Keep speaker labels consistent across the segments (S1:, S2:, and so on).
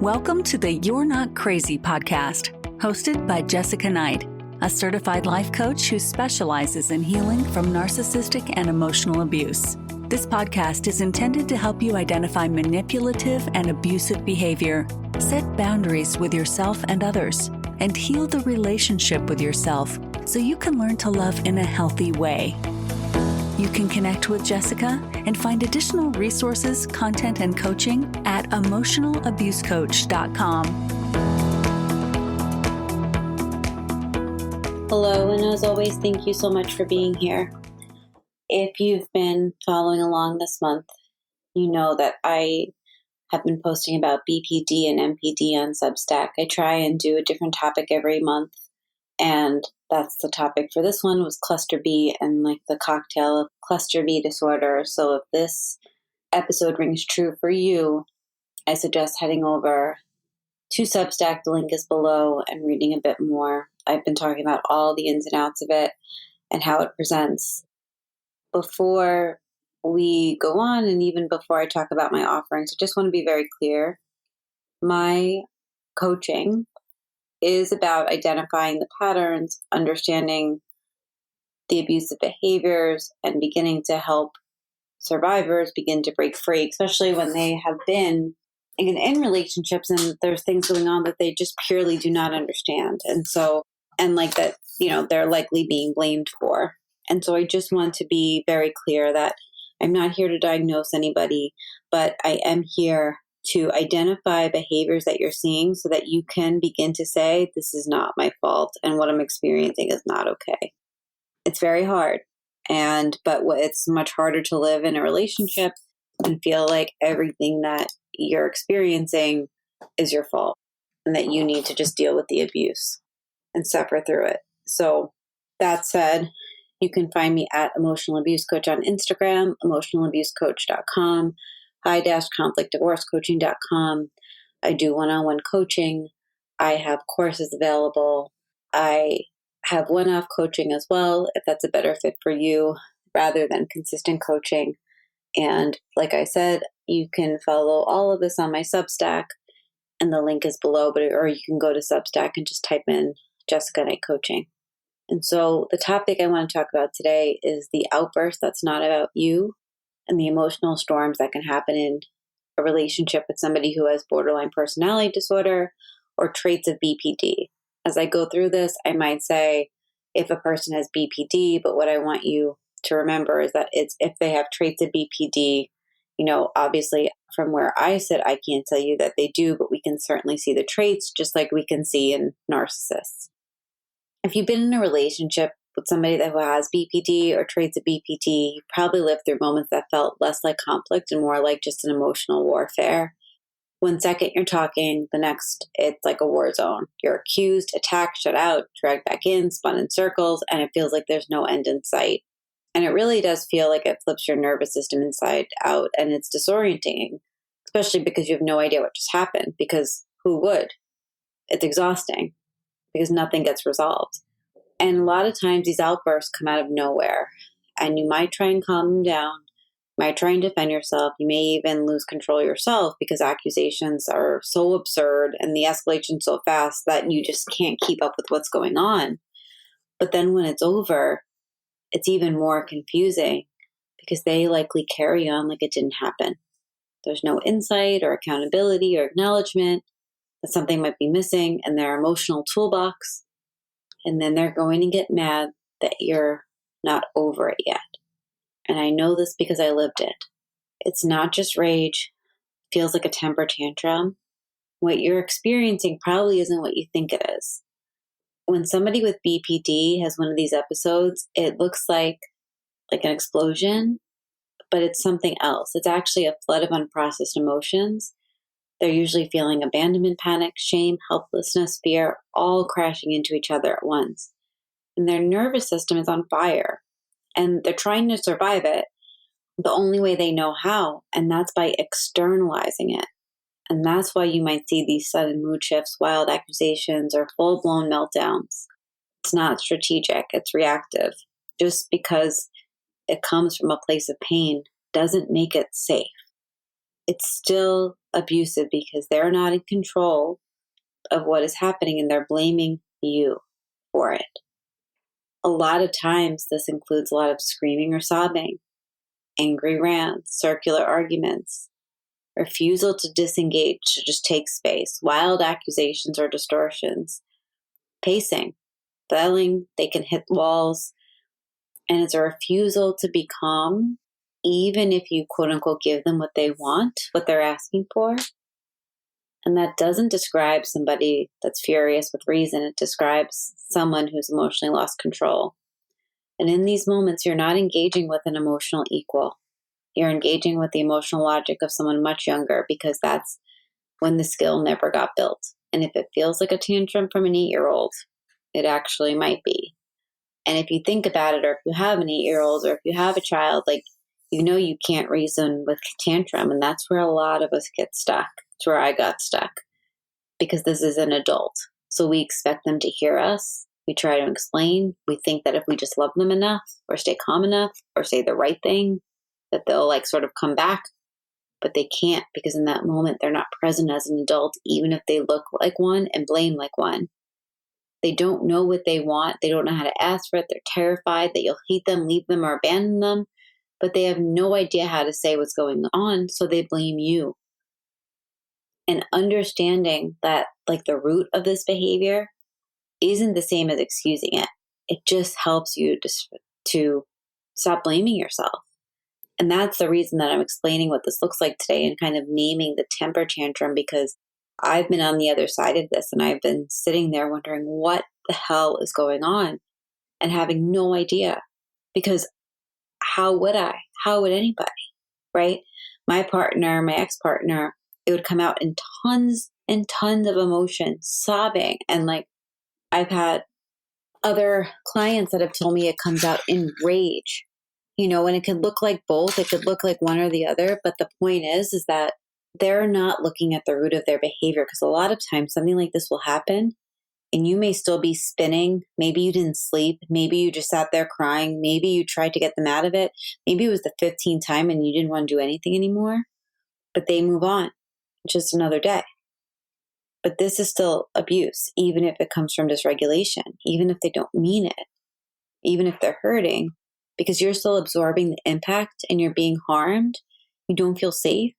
S1: Welcome to the You're Not Crazy podcast, hosted by Jessica Knight, a certified life coach who specializes in healing from narcissistic and emotional abuse. This podcast is intended to help you identify manipulative and abusive behavior, set boundaries with yourself and others, and heal the relationship with yourself so you can learn to love in a healthy way. You can connect with Jessica and find additional resources, content, and coaching at emotionalabusecoach.com.
S2: Hello, and as always, thank you so much for being here. If you've been following along this month, you know that I have been posting about BPD and MPD on Substack. I try and do a different topic every month, and that's the topic for this one was cluster B and like the cocktail of cluster B disorder. So if this episode rings true for you, I suggest heading over to Substack. The link is below and reading a bit more. I've been talking about all the ins and outs of it and how it presents. Before we go on, and even before I talk about my offerings, I just want to be very clear. My coaching is about identifying the patterns, understanding the abusive behaviors, and beginning to help survivors begin to break free, especially when they have been in relationships and there's things going on that they just purely do not understand. And like that, they're likely being blamed for. And so I just want to be very clear that I'm not here to diagnose anybody, but I am here to identify behaviors that you're seeing so that you can begin to say, this is not my fault and what I'm experiencing is not okay. It's very hard. But it's much harder to live in a relationship and feel like everything that you're experiencing is your fault and that you need to just deal with the abuse and suffer through it. So that said, you can find me at Emotional Abuse Coach on Instagram, emotionalabusecoach.com, high-conflictdivorcecoaching.com. I do one-on-one coaching. I have courses available. I have one-off coaching as well, if that's a better fit for you, rather than consistent coaching. And like I said, you can follow all of this on my Substack, and the link is below, or you can go to Substack and just type in Jessica Knight Coaching. And so the topic I want to talk about today is the outburst that's not about you and the emotional storms that can happen in a relationship with somebody who has borderline personality disorder or traits of BPD. As I go through this, I might say if a person has BPD, but what I want you to remember is that it's if they have traits of BPD, obviously from where I sit, I can't tell you that they do, but we can certainly see the traits just like we can see in narcissists. If you've been in a relationship with somebody that has BPD or traits of BPD, you've probably lived through moments that felt less like conflict and more like just an emotional warfare. One second you're talking, the next it's like a war zone. You're accused, attacked, shut out, dragged back in, spun in circles, and it feels like there's no end in sight. And it really does feel like it flips your nervous system inside out, and it's disorienting, especially because you have no idea what just happened, because who would? It's exhausting because nothing gets resolved. And a lot of times these outbursts come out of nowhere, and you might try and calm them down, might try and defend yourself. You may even lose control yourself because accusations are so absurd and the escalation so fast that you just can't keep up with what's going on. But then when it's over, it's even more confusing because they likely carry on like it didn't happen. There's no insight or accountability or acknowledgement that something might be missing in their emotional toolbox. And then they're going to get mad that you're not over it yet. And I know this because I lived it. It's not just rage. It feels like a temper tantrum. What you're experiencing probably isn't what you think it is. When somebody with BPD has one of these episodes, it looks like an explosion, but it's something else. It's actually a flood of unprocessed emotions. They're usually feeling abandonment, panic, shame, helplessness, fear, all crashing into each other at once. And their nervous system is on fire. And they're trying to survive it the only way they know how, and that's by externalizing it. And that's why you might see these sudden mood shifts, wild accusations, or full-blown meltdowns. It's not strategic, it's reactive. Just because it comes from a place of pain doesn't make it safe. it's still abusive because they're not in control of what is happening and they're blaming you for it. A lot of times this includes a lot of screaming or sobbing, angry rants, circular arguments, refusal to disengage, to just take space, wild accusations or distortions, pacing, yelling, they can hit walls, and it's a refusal to be calm, even if you quote unquote give them what they want, what they're asking for. And that doesn't describe somebody that's furious with reason. It describes someone who's emotionally lost control. And in these moments, you're not engaging with an emotional equal. You're engaging with the emotional logic of someone much younger, because that's when the skill never got built. And if it feels like a tantrum from an 8-year-old, it actually might be. And if you think about it, or if you have an 8-year-old, or if you have a child, like, you can't reason with tantrum. And that's where a lot of us get stuck. It's where I got stuck, because this is an adult. So we expect them to hear us. We try to explain. We think that if we just love them enough, or stay calm enough, or say the right thing, that they'll sort of come back. But they can't, because in that moment, they're not present as an adult, even if they look like one and blame like one. They don't know what they want. They don't know how to ask for it. They're terrified that you'll hate them, leave them, or abandon them. But they have no idea how to say what's going on, so they blame you. And understanding that the root of this behavior isn't the same as excusing it. It just helps you to stop blaming yourself. And that's the reason that I'm explaining what this looks like today and kind of naming the temper tantrum, because I've been on the other side of this and I've been sitting there wondering what the hell is going on and having no idea. Because how would I? How would anybody? Right? My partner, my ex-partner, it would come out in tons and tons of emotion, sobbing. And I've had other clients that have told me it comes out in rage. And it could look like both. It could look like one or the other. But the point is that they're not looking at the root of their behavior, because a lot of times something like this will happen and you may still be spinning. Maybe you didn't sleep. Maybe you just sat there crying. Maybe you tried to get them out of it. Maybe it was the 15th time and you didn't want to do anything anymore, but they move on. Just another day. But this is still abuse, even if it comes from dysregulation, even if they don't mean it, even if they're hurting, because you're still absorbing the impact and you're being harmed. You don't feel safe.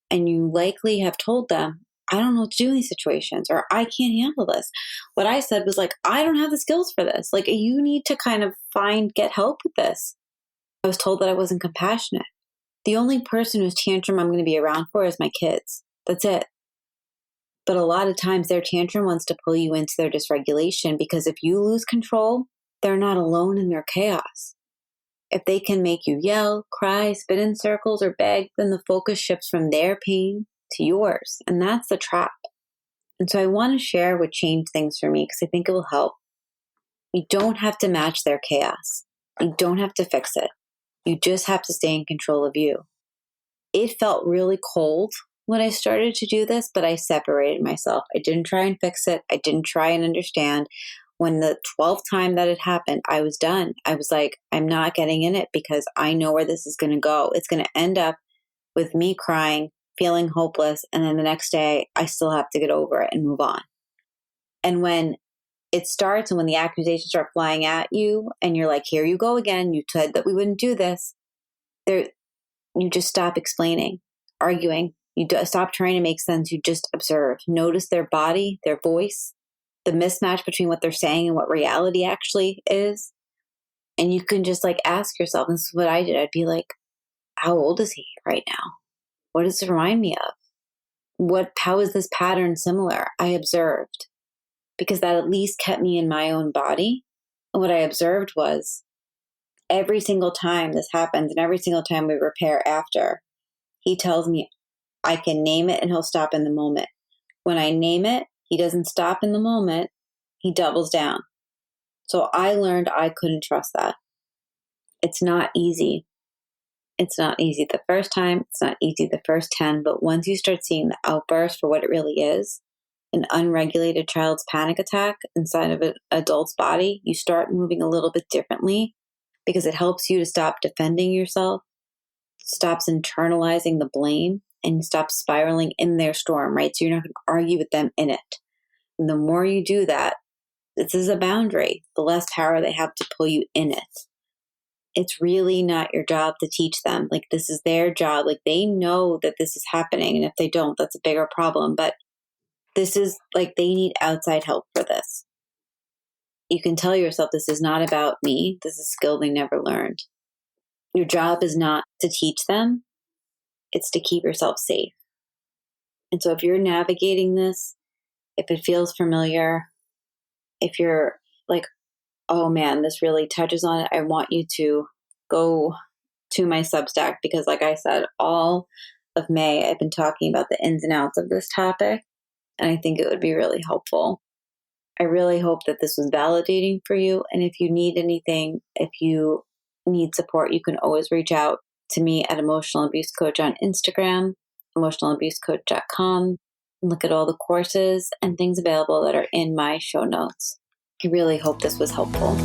S2: And you likely have told them, I don't know what to do in these situations, or I can't handle this. What I said was I don't have the skills for this. You need to kind of get help with this. I was told that I wasn't compassionate. The only person whose tantrum I'm going to be around for is my kids. That's it. But a lot of times their tantrum wants to pull you into their dysregulation, because if you lose control, they're not alone in their chaos. If they can make you yell, cry, spin in circles, or beg, then the focus shifts from their pain to yours. And that's the trap. And so I want to share what changed things for me, because I think it will help. You don't have to match their chaos. You don't have to fix it. You just have to stay in control of you. It felt really cold when I started to do this, but I separated myself. I didn't try and fix it. I didn't try and understand. When the 12th time that it happened, I was done. I was like, I'm not getting in it, because I know where this is going to go. It's going to end up with me crying, feeling hopeless. And then the next day, I still have to get over it and move on. And when it starts and when the accusations start flying at you and you're like, here you go again. You said that we wouldn't do this. You just stop explaining, arguing. You stop trying to make sense. You just observe. Notice their body, their voice, the mismatch between what they're saying and what reality actually is. And you can just ask yourself, and this is what I did. I'd be like, how old is he right now? What does it remind me of? How is this pattern similar? I observed, because that at least kept me in my own body. And what I observed was every single time this happens and every single time we repair after, he tells me I can name it and he'll stop in the moment. When I name it, he doesn't stop in the moment. He doubles down. So I learned I couldn't trust that. It's not easy. It's not easy the first time. It's not easy the first 10. But once you start seeing the outburst for what it really is, an unregulated child's panic attack inside of an adult's body, you start moving a little bit differently, because it helps you to stop defending yourself, stops internalizing the blame, and you stop spiraling in their storm, right? So you're not going to argue with them in it. And the more you do that, this is a boundary, the less power they have to pull you in it. It's really not your job to teach them. Like, this is their job. Like, they know that this is happening. And if they don't, that's a bigger problem. But this is like, they need outside help for this. You can tell yourself, this is not about me. This is a skill they never learned. Your job is not to teach them. It's to keep yourself safe. And so if you're navigating this, if it feels familiar, if you're like, oh man, this really touches on it, I want you to go to my Substack, because like I said, all of May, I've been talking about the ins and outs of this topic, and I think it would be really helpful. I really hope that this was validating for you. And if you need anything, if you need support, you can always reach out to me at Emotional Abuse Coach on Instagram, emotionalabusecoach.com, and look at all the courses and things available that are in my show notes. I really hope this was helpful.